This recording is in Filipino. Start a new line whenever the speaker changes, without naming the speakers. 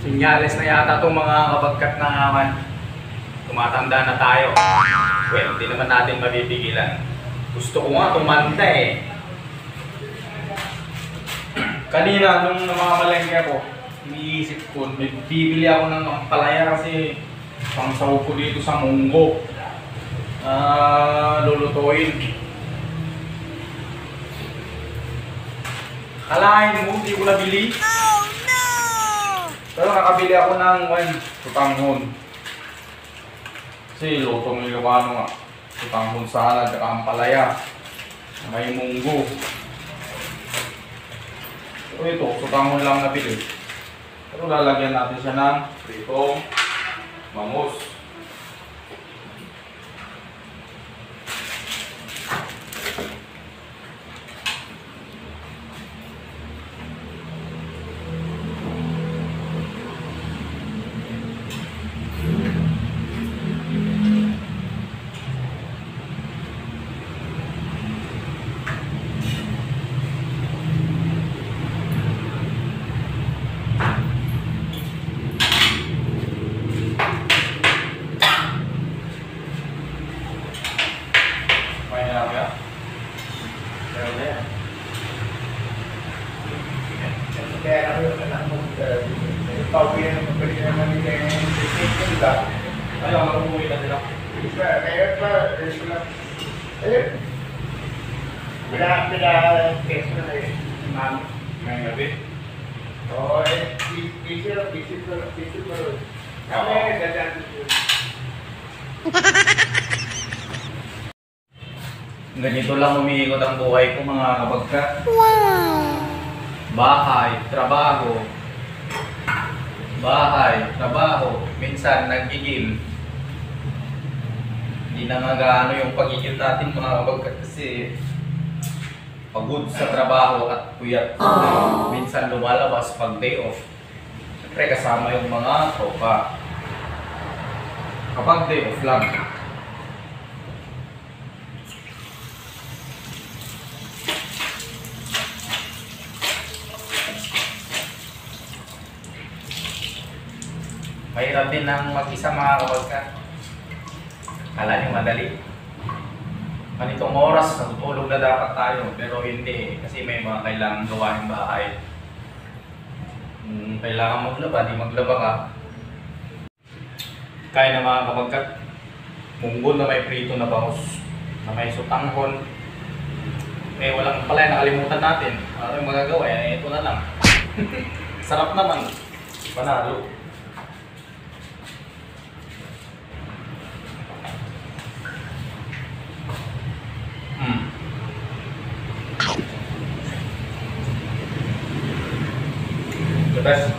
Sinyales na yata itong mga kabagkat na naman. Tumatanda na tayo. Well, hindi naman natin mabibigilan. Gusto ko nga tumanda eh. Kanina, nung namamalengke ako, iniisip ko, bibili ako ng palaya kasi pangsaw ko dito sa munggo. Lulutuin. Kalahin mo, hindi ko nabili.
Oh no!
Pero nakabili ako ng tutanghon. Kasi lutong Ilocano nga. Tutanghon salad at ampalaya. May munggo. So ito, tutanghon lang nabili. Pero lalagyan natin siya ng pritong bangus.
Kaya ako yung anak mo, pauwi na naman pwede naman nila yung decision ka.
Ayaw, mag-uwi na sila.
Kaya pa, ayun. Pina-keso na eh, ma'am.
Ngayong gabi.
Oo, busy pa rin. Kami, dadaan dito.
Ganito lang umiikot ang buhay ko mga kabagkat.
Wow!
Bahay, trabaho. Bahay, trabaho. Minsan nagigil. Hindi na nga gaano yung pagigil natin mga kabagkat kasi pagod sa trabaho at puyat. Minsan lumalabas pag day off. Siyempre kasama yung mga tropa. Kapag day off lang. Mahirap din ang mag-isa mga kabagkat. Kala nyo madali. Ganitong oras, natutulog na dapat tayo. Pero hindi kasi may mga kailangang gawain bahay. Kailangan maglaba, di maglaba ka. Kaya na mga kabagkat. Munggo na may prito na bangus. Na may sutanghon. Eh walang pala, nakalimutan natin. Ano yung magagawa? Eh, ito na lang. Sarap naman. Panalo. The best.